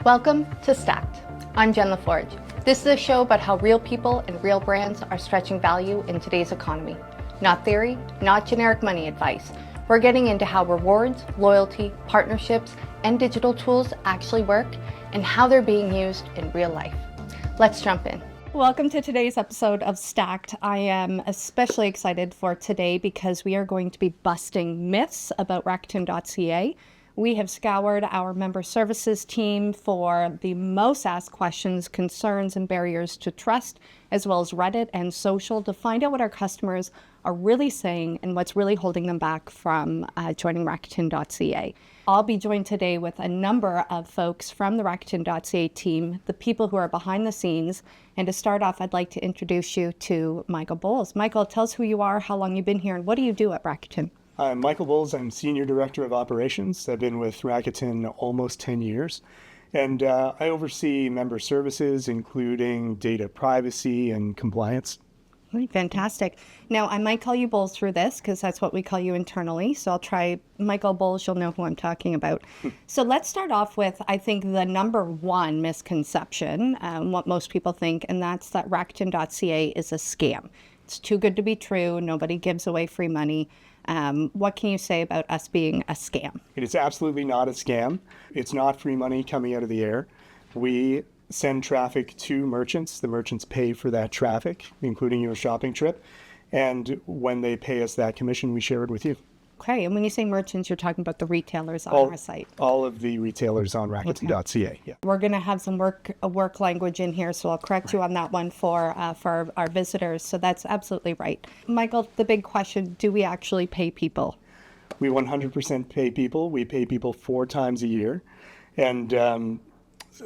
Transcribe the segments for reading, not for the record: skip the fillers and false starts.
Welcome to Stacked. I'm Jen LaForge. This is a show about how real people and real brands are stretching value in today's economy. Not theory, not generic money advice. We're getting into how rewards, loyalty, partnerships, and digital tools actually work and how they're being used in real life. Let's jump in. Welcome to today's episode of Stacked. I am especially excited for today because we are going to be busting myths about Rakuten.ca. We have scoured our member services team for the most asked questions, concerns, and barriers to trust, as well as Reddit and social, to find out what our customers are really saying and what's really holding them back from joining Rakuten.ca. I'll be joined today with a number of folks from the Rakuten.ca team, the people who are behind the scenes. And to start off, I'd like to introduce you to Michael Bowles. Michael, tell us who you are, how long you've been here, and what do you do at Rakuten? I'm Michael Bowles. I'm Senior Director of Operations. I've been with Rakuten almost 10 years. And I oversee member services, including data privacy and compliance. Fantastic. Now, I might call you Bowles through this because that's what we call you internally. So I'll try Michael Bowles. You'll know who I'm talking about. So let's start off with, I think, the number one misconception, what most people think, and that's that Rakuten.ca is a scam. It's too good to be true. Nobody gives away free money. What can you say about us being a scam? It is absolutely not a scam. It's not free money coming out of the air. We send traffic to merchants. The merchants pay for that traffic, including your shopping trip. And when they pay us that commission, we share it with you. Okay. And when you say merchants, you're talking about the retailers on our site. All of the retailers on Rakuten.ca. Okay. Yeah. We're going to have some work language in here, so I'll correct you on that one for our visitors. So that's absolutely right. Michael, the big question, do we actually pay people? We 100% pay people. We pay people 4 times a year. And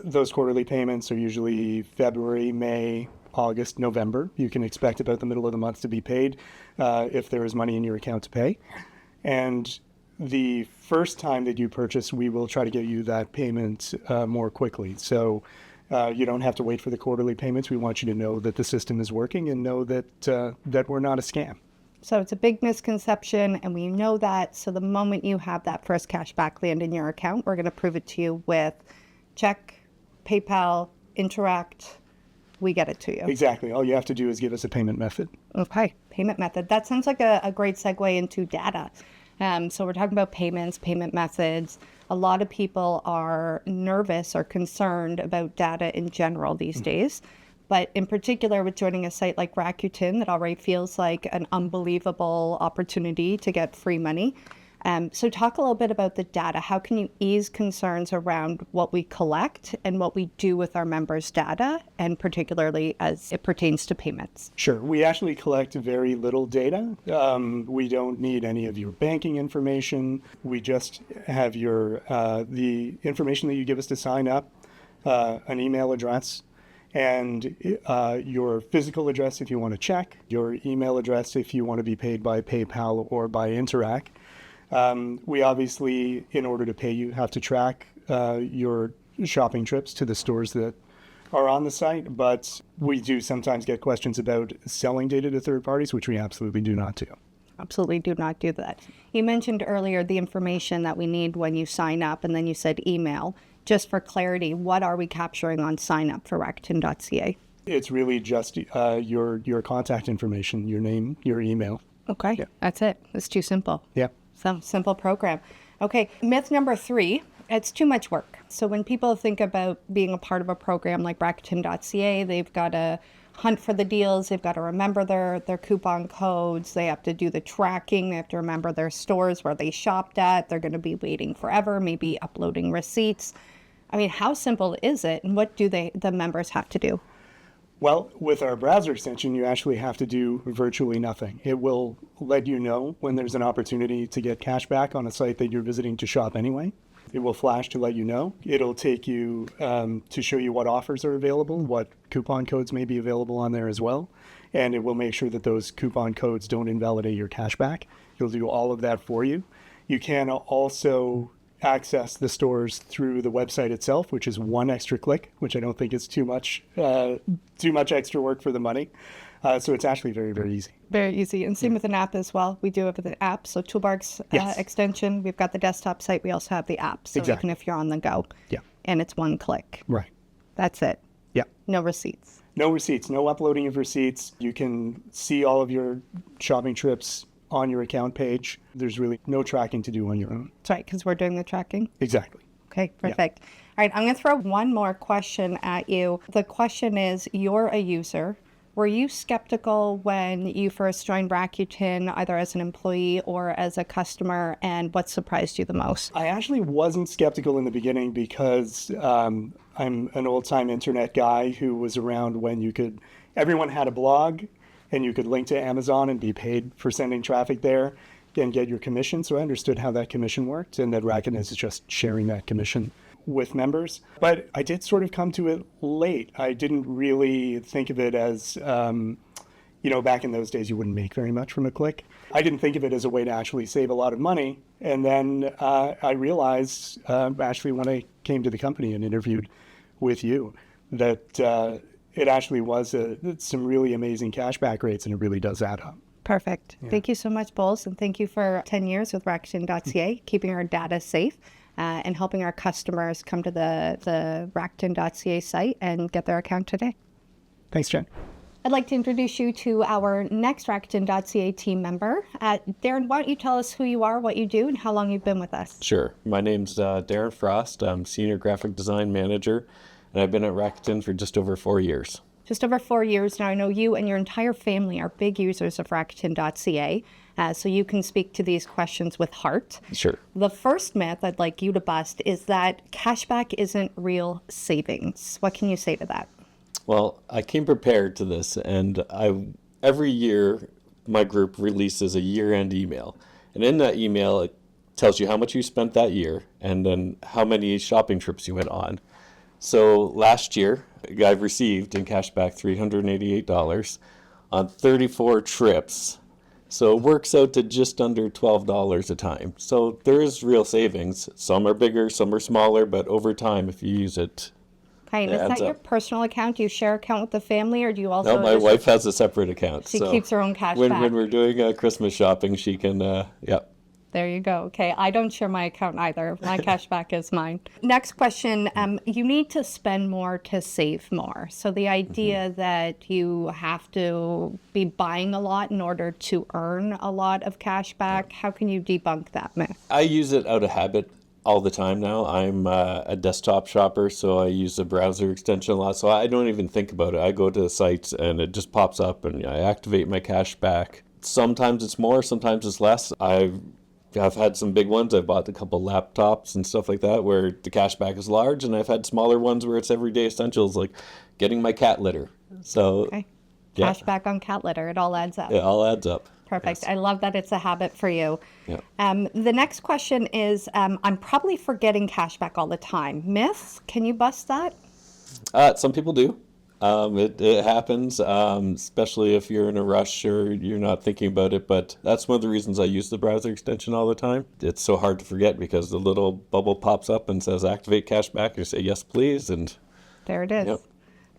those quarterly payments are usually February, May, August, November. You can expect about the middle of the month to be paid if there is money in your account to pay. And the first time that you purchase, we will try to get you that payment more quickly. So you don't have to wait for the quarterly payments. We want you to know that the system is working and know that that we're not a scam. So it's a big misconception, and we know that. So the moment you have that first cash back land in your account, we're going to prove it to you with check, PayPal, Interact. We get it to you. Exactly. All you have to do is give us a payment method. Okay, payment method. That sounds like a great segue into data. So we're talking about payments, payment methods. A lot of people are nervous or concerned about data in general these days. But in particular, with joining a site like Rakuten that already feels like an unbelievable opportunity to get free money. So talk a little bit about the data. How can you ease concerns around what we collect and what we do with our members' data, and particularly as it pertains to payments? Sure. We actually collect very little data. We don't need any of your banking information. We just have your the information that you give us to sign up, an email address, and your physical address if you want to check, your email address if you want to be paid by PayPal or by Interact. We obviously, in order to pay you, have to track your shopping trips to the stores that are on the site, but we do sometimes get questions about selling data to third parties, which we absolutely do not do. Absolutely do not do that. You mentioned earlier the information that we need when you sign up, and then you said email. Just for clarity, what are we capturing on sign up for Rakuten.ca? It's really just your contact information, your name, your email. Okay, yeah. That's it. It's too simple. Yeah. Some simple program. Okay, myth number 3, it's too much work. So when people think about being a part of a program like Rakuten.ca, they've got to hunt for the deals, they've got to remember their coupon codes, they have to do the tracking, they have to remember their stores where they shopped at, they're going to be waiting forever, maybe uploading receipts. I mean, how simple is it, and what do the members have to do? Well, with our browser extension, you actually have to do virtually nothing. It will let you know when there's an opportunity to get cash back on a site that you're visiting to shop anyway. It will flash to let you know. It'll take you to show you what offers are available, what coupon codes may be available on there as well. And it will make sure that those coupon codes don't invalidate your cash back. It'll do all of that for you. You can also access the stores through the website itself, which is one extra click, which I don't think is too much extra work for the money. So it's actually very, very easy. Very easy. And same with an app as well. We do have the app. So Toolbar's extension. We've got the desktop site. We also have the app. So exactly. Even if you're on the go. Yeah. and it's one click. Right. That's it. Yeah. No receipts. No receipts, no uploading of receipts. You can see all of your shopping trips on your account page. There's really no tracking to do on your own. That's right, because we're doing the tracking. Exactly. Okay, perfect. Yeah. All right, I'm going to throw one more question at you. The question is, you're a user. Were you skeptical when you first joined Rakuten, either as an employee or as a customer, and what surprised you the most? I actually wasn't skeptical in the beginning because I'm an old-time internet guy who was around when everyone had a blog and you could link to Amazon and be paid for sending traffic there and get your commission. So I understood how that commission worked and that Rakuten is just sharing that commission with members. But I did sort of come to it late. I didn't really think of it as, back in those days, you wouldn't make very much from a click. I didn't think of it as a way to actually save a lot of money. And then I realized, actually, when I came to the company and interviewed with you, that it actually was some really amazing cashback rates, and it really does add up. Perfect. Yeah. Thank you so much, Bowles, and thank you for 10 years with Rakuten.ca, keeping our data safe and helping our customers come to the Rakuten.ca site and get their account today. Thanks, Jen. I'd like to introduce you to our next Rakuten.ca team member. Darren, why don't you tell us who you are, what you do, and how long you've been with us? Sure. My name's Darren Frost. I'm Senior Graphic Design Manager, and I've been at Rakuten for just over 4 years. Just over 4 years now. I know you and your entire family are big users of Rakuten.ca, so you can speak to these questions with heart. Sure. The first myth I'd like you to bust is that cashback isn't real savings. What can you say to that? Well, I came prepared to this, and every year my group releases a year-end email. And in that email, it tells you how much you spent that year and then how many shopping trips you went on. So last year, I've received in cashback $388 on 34 trips. So it works out to just under $12 a time. So there is real savings. Some are bigger, some are smaller, but over time, if you use it, okay, and is that your personal account? Do you share account with the family, or do you also? No, my wife has a separate account. She keeps her own cash when back. When we're doing Christmas shopping, she can, There you go. Okay, I don't share my account either. My cashback is mine. Next question, you need to spend more to save more. So the idea that you have to be buying a lot in order to earn a lot of cashback, how can you debunk that myth? I use it out of habit all the time now. I'm a desktop shopper, so I use the browser extension a lot. So I don't even think about it. I go to the sites and it just pops up and I activate my cashback. Sometimes it's more, sometimes it's less. I've had some big ones. I've bought a couple laptops and stuff like that where the cashback is large, and I've had smaller ones where it's everyday essentials like getting my cat litter. So, okay. Cashback on cat litter. It all adds up. It all adds up. Perfect. Yes. I love that it's a habit for you. Yeah. The next question is, I'm probably forgetting cashback all the time. Myths? Can you bust that? Some people do. It happens, especially if you're in a rush or you're not thinking about it. But that's one of the reasons I use the browser extension all the time. It's so hard to forget because the little bubble pops up and says activate cashback. You say yes, please, and there it is. Yep.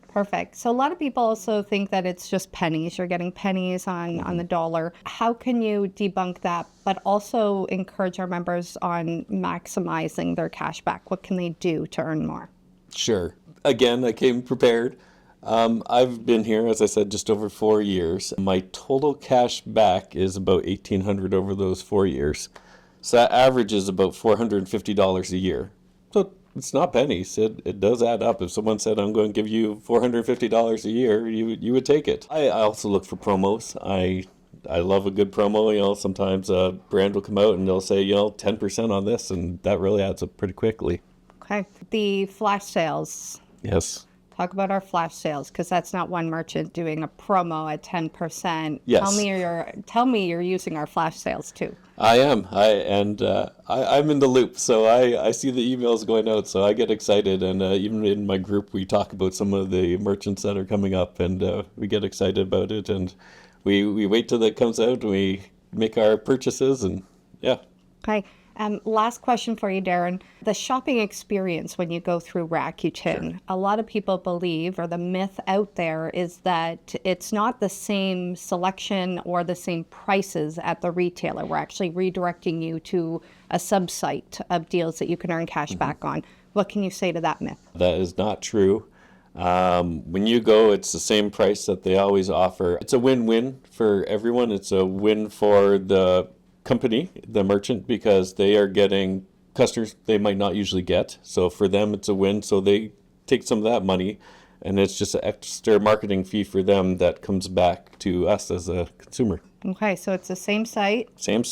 Perfect. So a lot of people also think that it's just pennies. You're getting pennies on the dollar. How can you debunk that, but also encourage our members on maximizing their cashback? What can they do to earn more? Sure. Again, I came prepared. I've been here, as I said, just over 4 years. My total cash back is about $1,800 over those 4 years. So that averages about $450 a year. So it's not pennies. It does add up. If someone said, I'm going to give you $450 a year, you would take it. I also look for promos. I love a good promo. Sometimes a brand will come out and they'll say, 10% on this, and that really adds up pretty quickly. Okay. The flash sales. Yes. Talk about our flash sales, because that's not one merchant doing a promo at 10%. Yes. Tell me you're using our flash sales too. I am. I'm in the loop, so I see the emails going out, so I get excited. And even in my group, we talk about some of the merchants that are coming up, and we get excited about it. And we wait till that comes out, and we make our purchases, and yeah. Okay. Last question for you, Darren. The shopping experience when you go through Rakuten, sure. A lot of people believe, or the myth out there is that it's not the same selection or the same prices at the retailer. We're actually redirecting you to a sub-site of deals that you can earn cash back on. What can you say to that myth? That is not true. When you go, it's the same price that they always offer. It's a win-win for everyone. It's a win for the company, the merchant, because they are getting customers they might not usually get. So for them, it's a win. So they take some of that money, and it's just an extra marketing fee for them that comes back to us as a consumer. Okay, so it's the same site, Same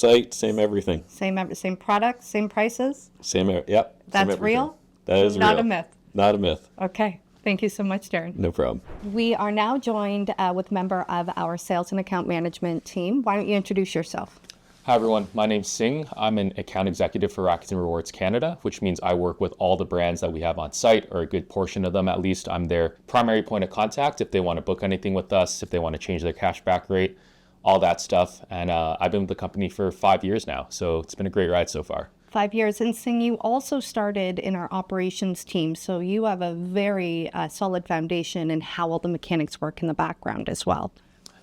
everything. same products, same prices. Yep. That's everything. real? That is Not real. a myth. Not a myth. Okay. Thank you so much, Darren. No problem. We are now joined with a member of our sales and account management team. Why don't you introduce yourself? Hi everyone, my name's Synge. I'm an account executive for Rakuten Rewards Canada, which means I work with all the brands that we have on site, or a good portion of them at least. I'm their primary point of contact if they want to book anything with us, if they want to change their cashback rate, all that stuff. And I've been with the company for 5 years now, so it's been a great ride so far. 5 years. And Synge, you also started in our operations team, so you have a very solid foundation in how all the mechanics work in the background as well.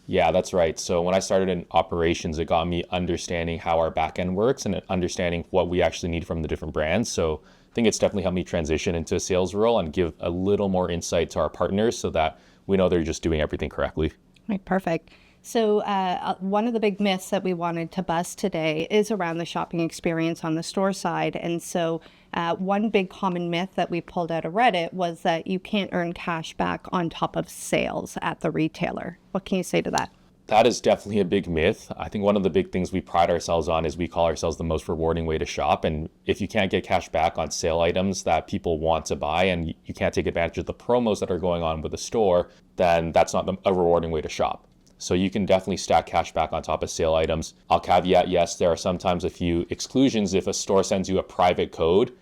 Yeah, that's right. So when I started in operations, it got me understanding how our back end works and understanding what we actually need from the different brands. So I think it's definitely helped me transition into a sales role and give a little more insight to our partners so that we know they're just doing everything correctly. Right, perfect. So one of the big myths that we wanted to bust today is around the shopping experience on the store side. And so one big common myth that we pulled out of Reddit was that you can't earn cash back on top of sales at the retailer. What can you say to that? That is definitely a big myth. I think one of the big things we pride ourselves on is we call ourselves the most rewarding way to shop. And if you can't get cash back on sale items that people want to buy and you can't take advantage of the promos that are going on with the store, then that's not a rewarding way to shop. So you can definitely stack cash back on top of sale items. I'll caveat, yes, there are sometimes a few exclusions. If a store sends you a private code,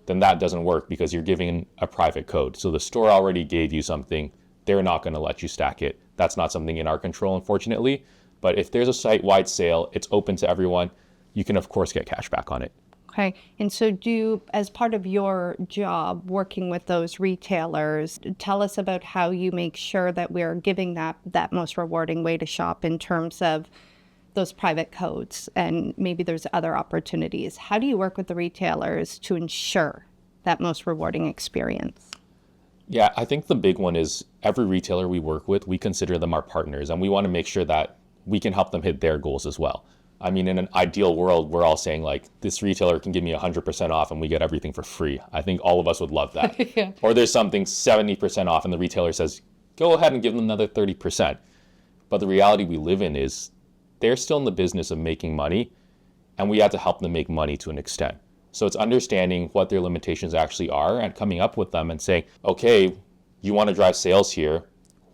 then that doesn't work because you're giving a private code. So the store already gave you something. They're not going to let you stack it. That's not something in our control, unfortunately. But if there's a site-wide sale, it's open to everyone. You can, of course, get cash back on it. Okay. And so as part of your job working with those retailers, tell us about how you make sure that we're giving that most rewarding way to shop in terms of those private codes, and maybe there's other opportunities. How do you work with the retailers to ensure that most rewarding experience? Yeah, I think the big one is every retailer we work with, we consider them our partners, and we want to make sure that we can help them hit their goals as well. I mean, in an ideal world, we're all saying like, this retailer can give me 100% off and we get everything for free. I think all of us would love that. Yeah. Or there's something 70% off and the retailer says, go ahead and give them another 30%. But the reality we live in is they're still in the business of making money, and we have to help them make money to an extent. So it's understanding what their limitations actually are and coming up with them and saying, okay, you want to drive sales here.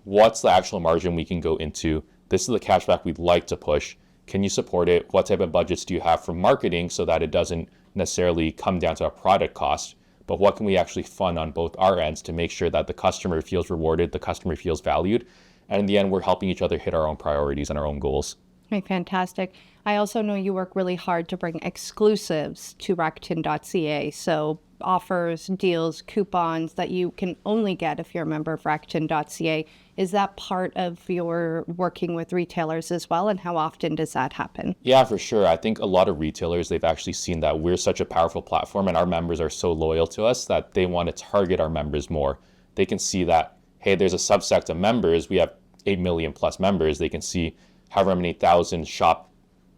What's the actual margin we can go into? This is the cashback we'd like to push. Can you support it? What type of budgets do you have for marketing so that it doesn't necessarily come down to a product cost? But what can we actually fund on both our ends to make sure that the customer feels rewarded, the customer feels valued, and in the end, we're helping each other hit our own priorities and our own goals. Okay, fantastic. I also know you work really hard to bring exclusives to Rakuten.ca. So offers, deals, coupons that you can only get if you're a member of Rakuten.ca. Is that part of your working with retailers as well? And how often does that happen? Yeah, for sure. I think a lot of retailers, they've actually seen that we're such a powerful platform and our members are so loyal to us that they want to target our members more. They can see that, hey, there's a subsect of members. We have 8 million plus members. They can see however many thousand shop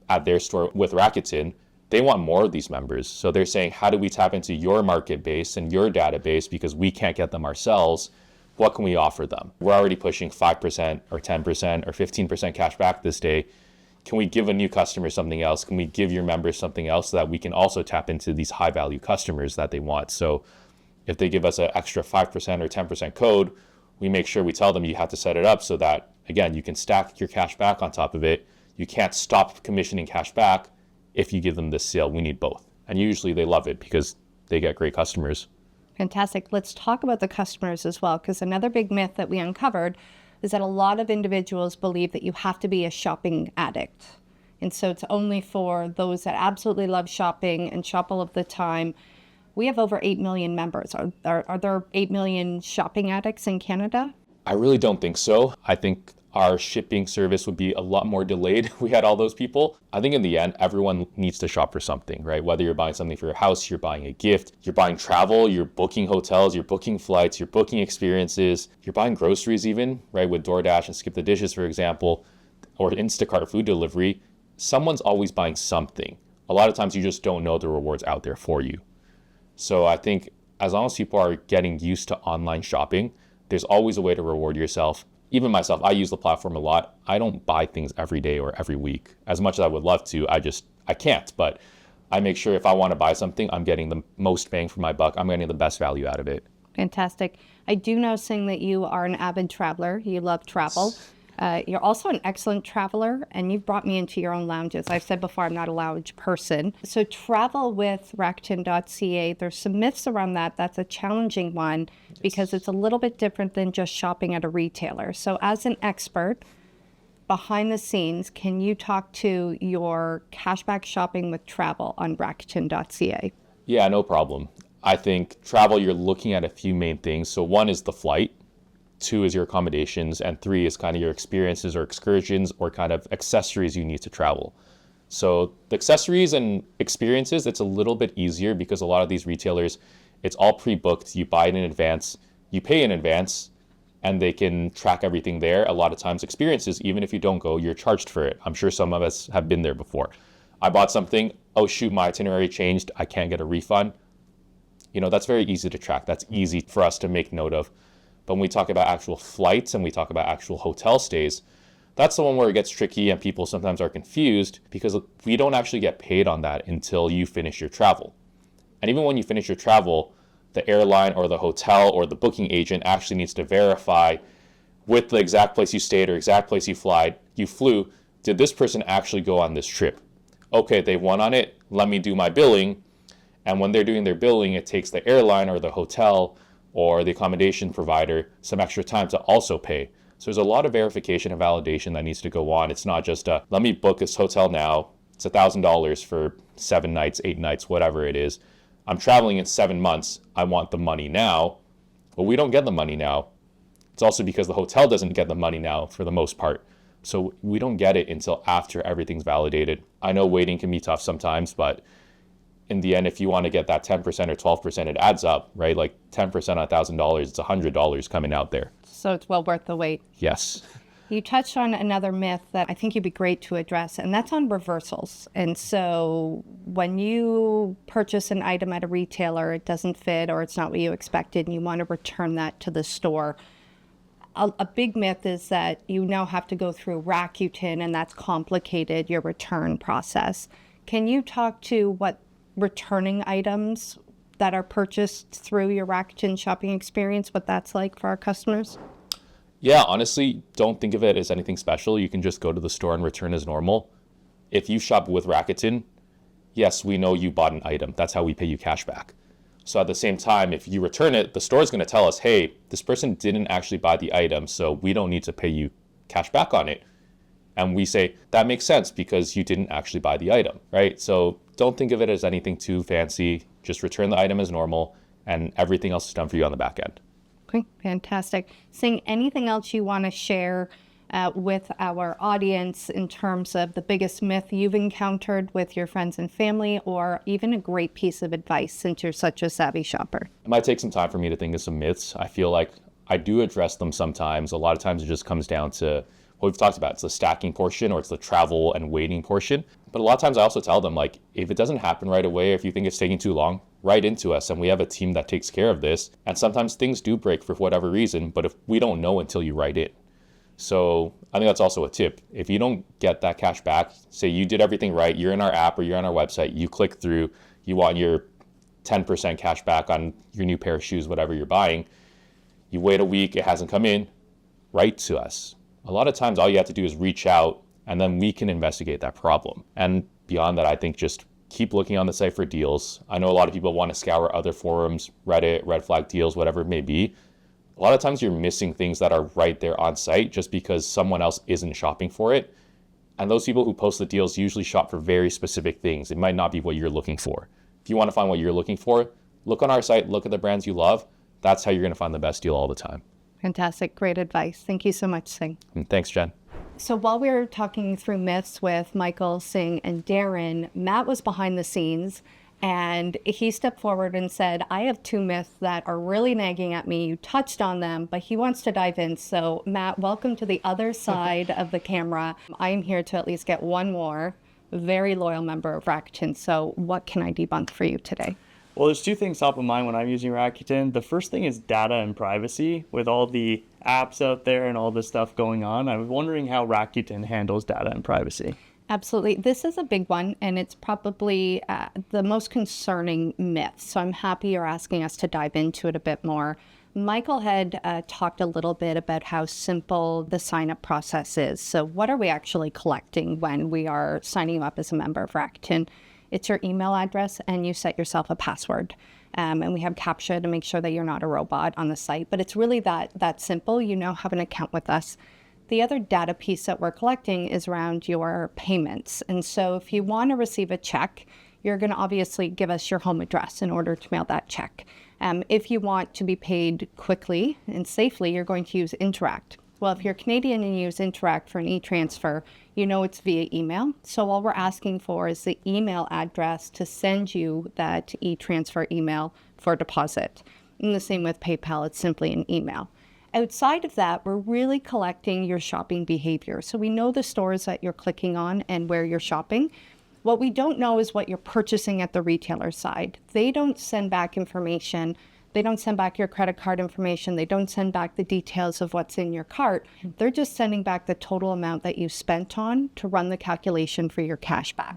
at their store with Rakuten. They want more of these members. So they're saying, how do we tap into your market base and your database because we can't get them ourselves? What can we offer them? We're already pushing 5% or 10% or 15% cash back this day. Can we give a new customer something else? Can we give your members something else so that we can also tap into these high value customers that they want? So if they give us an extra 5% or 10% code, we make sure we tell them you have to set it up so that, again, you can stack your cash back on top of it. You can't stop commissioning cash back if you give them this sale. We need both. And usually they love it because they get great customers. Fantastic. Let's talk about the customers as well, because another big myth that we uncovered is that a lot of individuals believe that you have to be a shopping addict. And so it's only for those that absolutely love shopping and shop all of the time. We have over 8 million members. Are there 8 million shopping addicts in Canada? I really don't think so. I think our shipping service would be a lot more delayed. We had all those people. I think in the end, everyone needs to shop for something, right? Whether you're buying something for your house, you're buying a gift, you're buying travel, you're booking hotels, you're booking flights, you're booking experiences, you're buying groceries even, right? With DoorDash and Skip the Dishes, for example, or Instacart food delivery, someone's always buying something. A lot of times you just don't know the rewards out there for you. So I think as long as people are getting used to online shopping, there's always a way to reward yourself. Even myself, I use the platform a lot. I don't buy things every day or every week. As much as I would love to, I can't. But I make sure if I want to buy something, I'm getting the most bang for my buck. I'm getting the best value out of it. Fantastic. I do know, Synge, that you are an avid traveler. You love travel. You're also an excellent traveler, and you've brought me into your own lounges. I've said before, I'm not a lounge person. So travel with Rakuten.ca, there's some myths around that. That's a challenging one because it's a little bit different than just shopping at a retailer. So as an expert, behind the scenes, can you talk to your cashback shopping with travel on Rakuten.ca? Yeah, no problem. I think travel, you're looking at a few main things. So one is the flight. 2 is your accommodations, and 3 is kind of your experiences or excursions or kind of accessories you need to travel. So the accessories and experiences, it's a little bit easier because a lot of these retailers, it's all pre-booked. You buy it in advance, you pay in advance, and they can track everything there. A lot of times experiences, even if you don't go, you're charged for it. I'm sure some of us have been there before. I bought something, oh shoot, my itinerary changed, I can't get a refund. That's very easy to track. That's easy for us to make note of. But when we talk about actual flights and we talk about actual hotel stays, that's the one where it gets tricky and people sometimes are confused because we don't actually get paid on that until you finish your travel. And even when you finish your travel, the airline or the hotel or the booking agent actually needs to verify with the exact place you stayed or exact place you flew, did this person actually go on this trip? Okay, they went on it, let me do my billing. And when they're doing their billing, it takes the airline or the hotel or the accommodation provider some extra time to also pay. So there's a lot of verification and validation that needs to go on. It's not just let me book this hotel now. It's $1,000 for 7 nights, 8 nights, whatever it is. I'm traveling in 7 months. I want the money now. Well, we don't get the money now. It's also because the hotel doesn't get the money now for the most part. So we don't get it until after everything's validated. I know waiting can be tough sometimes, but in the end, if you want to get that 10% or 12%, it adds up, right? Like 10% on $1,000, it's $100 coming out there. So it's well worth the wait. Yes. You touched on another myth that I think you'd be great to address, and that's on reversals. And so when you purchase an item at a retailer, it doesn't fit or it's not what you expected, and you want to return that to the store. A big myth is that you now have to go through Rakuten, and that's complicated your return process. Can you talk to what returning items that are purchased through your Rakuten shopping experience, what that's like for our customers? Yeah, honestly, don't think of it as anything special. You can just go to the store and return as normal. If you shop with Rakuten, yes, we know you bought an item. That's how we pay you cash back. So at the same time, if you return it, the store is going to tell us, hey, this person didn't actually buy the item, so we don't need to pay you cash back on it. And we say, that makes sense because you didn't actually buy the item, right? So don't think of it as anything too fancy. Just return the item as normal and everything else is done for you on the back end. Okay, fantastic. Synge, anything else you want to share with our audience in terms of the biggest myth you've encountered with your friends and family, or even a great piece of advice since you're such a savvy shopper? It might take some time for me to think of some myths. I feel like I do address them sometimes. A lot of times it just comes down to what we've talked about. It's the stacking portion or it's the travel and waiting portion. But a lot of times I also tell them, like, if it doesn't happen right away, if you think it's taking too long, write into us and we have a team that takes care of this. And sometimes things do break for whatever reason, but if we don't know until you write it. So I think that's also a tip. If you don't get that cash back, say you did everything right, you're in our app or you're on our website, you click through, you want your 10% cash back on your new pair of shoes, whatever you're buying, you wait a week, it hasn't come in, write to us. A lot of times all you have to do is reach out and then we can investigate that problem. And beyond that, I think just keep looking on the site for deals. I know a lot of people want to scour other forums, Reddit, red flag deals, whatever it may be. A lot of times you're missing things that are right there on site just because someone else isn't shopping for it. And those people who post the deals usually shop for very specific things. It might not be what you're looking for. If you want to find what you're looking for, look on our site, look at the brands you love. That's how you're going to find the best deal all the time. Fantastic. Great advice. Thank you so much, Synge. And thanks, Jen. So while we were talking through myths with Michael, Synge, and Darren, Matt was behind the scenes and he stepped forward and said, I have 2 myths that are really nagging at me. You touched on them, but he wants to dive in. So Matt, welcome to the other side of the camera. I am here to at least get one more very loyal member of Rakuten. So what can I debunk for you today? Well, there's 2 things top of mind when I'm using Rakuten. The first thing is data and privacy. With all the apps out there and all this stuff going on, I was wondering how Rakuten handles data and privacy. Absolutely. This is a big one, and it's probably the most concerning myth. So I'm happy you're asking us to dive into it a bit more. Michael had talked a little bit about how simple the sign-up process is. So what are we actually collecting when we are signing you up as a member of Rakuten? It's your email address, and you set yourself a password. And we have CAPTCHA to make sure that you're not a robot on the site. But it's really that simple. You now have an account with us. The other data piece that we're collecting is around your payments. And so if you want to receive a check, you're going to obviously give us your home address in order to mail that check. If you want to be paid quickly and safely, you're going to use Interact. Well, if you're Canadian and you use Interact for an e-transfer, you know it's via email. So all we're asking for is the email address to send you that e-transfer email for deposit. And the same with PayPal, it's simply an email. Outside of that, we're really collecting your shopping behavior. So we know the stores that you're clicking on and where you're shopping. What we don't know is what you're purchasing at the retailer side. They don't send back information. They don't send back your credit card information. They don't send back the details of what's in your cart. They're just sending back the total amount that you spent on to run the calculation for your cash back.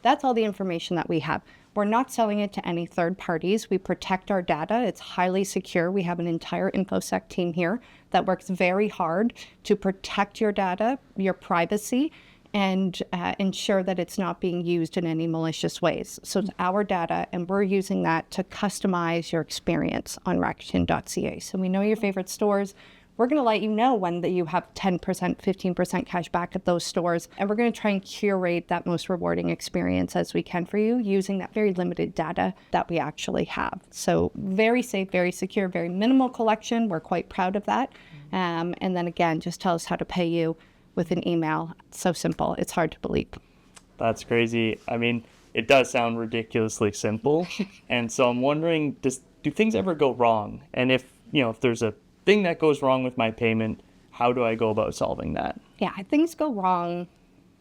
That's all the information that we have. We're not selling it to any third parties. We protect our data. It's highly secure. We have an entire InfoSec team here that works very hard to protect your data, your privacy, and ensure that it's not being used in any malicious ways. So it's our data, and we're using that to customize your experience on Rakuten.ca. So we know your favorite stores. We're going to let you know when that you have 10%, 15% cash back at those stores. And we're going to try and curate that most rewarding experience as we can for you using that very limited data that we actually have. So very safe, very secure, very minimal collection. We're quite proud of that. And then again, just tell us how to pay you with an email. It's so simple. It's hard to believe. That's crazy. I mean, it does sound ridiculously simple. And so I'm wondering, do things ever go wrong? And if there's a thing that goes wrong with my payment, how do I go about solving that? Yeah, things go wrong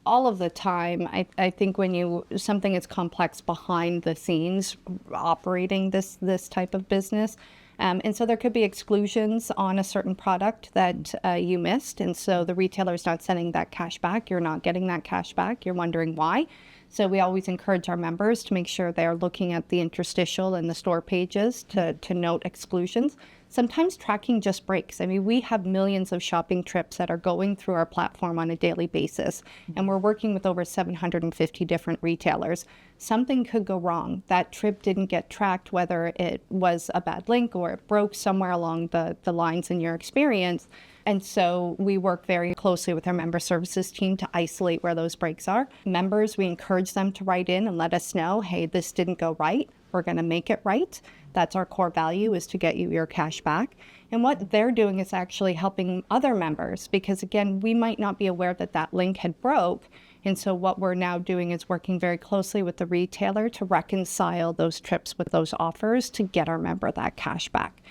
all of the time. I think when something is complex behind the scenes operating this type of business. And so there could be exclusions on a certain product that you missed. And so the retailer's not sending that cash back. You're not getting that cash back. You're wondering why. So we always encourage our members to make sure they're looking at the interstitial and the store pages to note exclusions. Sometimes tracking just breaks. I mean, we have millions of shopping trips that are going through our platform on a daily basis, and we're working with over 750 different retailers. Something could go wrong. That trip didn't get tracked, whether it was a bad link or it broke somewhere along the lines in your experience. And so we work very closely with our member services team to isolate where those breaks are. Members, we encourage them to write in and let us know, hey, this didn't go right. We're going to make it right. That's our core value, is to get you your cash back. And what they're doing is actually helping other members because, again, we might not be aware that that link had broke. And so what we're now doing is working very closely with the retailer to reconcile those trips with those offers to get our member that cash back.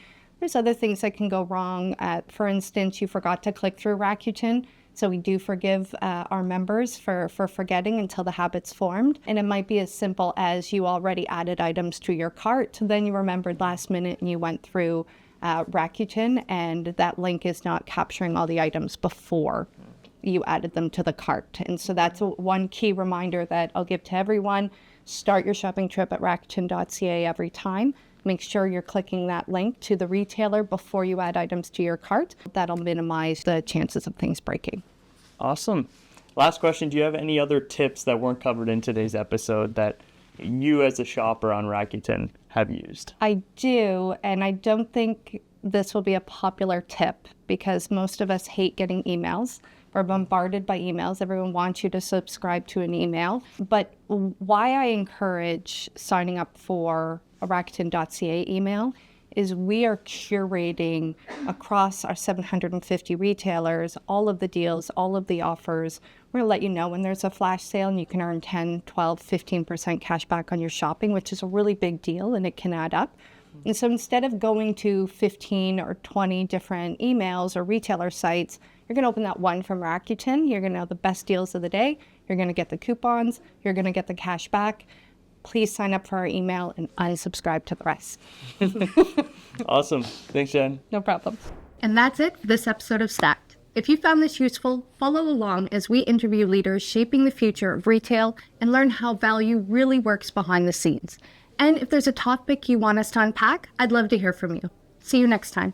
There's other things that can go wrong. For instance, you forgot to click through Rakuten. So we do forgive our members for forgetting until the habit's formed. And it might be as simple as you already added items to your cart, then you remembered last minute and you went through Rakuten, and that link is not capturing all the items before you added them to the cart. And so that's one key reminder that I'll give to everyone. Start your shopping trip at Rakuten.ca every time. Make sure you're clicking that link to the retailer before you add items to your cart. That'll minimize the chances of things breaking. Awesome. Last question. Do you have any other tips that weren't covered in today's episode that you as a shopper on Rakuten have used? I do, and I don't think this will be a popular tip because most of us hate getting emails. We're bombarded by emails. Everyone wants you to subscribe to an email. But why I encourage signing up for a Rakuten.ca email is we are curating across our 750 retailers all of the deals, all of the offers. We're going to let you know when there's a flash sale and you can earn 10, 12, 15% cash back on your shopping, which is a really big deal and it can add up. And so instead of going to 15 or 20 different emails or retailer sites, you're going to open that one from Rakuten. You're going to know the best deals of the day. You're going to get the coupons. You're going to get the cash back. Please sign up for our email and unsubscribe to the rest. Awesome. Thanks, Jen. No problem. And that's it for this episode of Stacked. If you found this useful, follow along as we interview leaders shaping the future of retail and learn how value really works behind the scenes. And if there's a topic you want us to unpack, I'd love to hear from you. See you next time.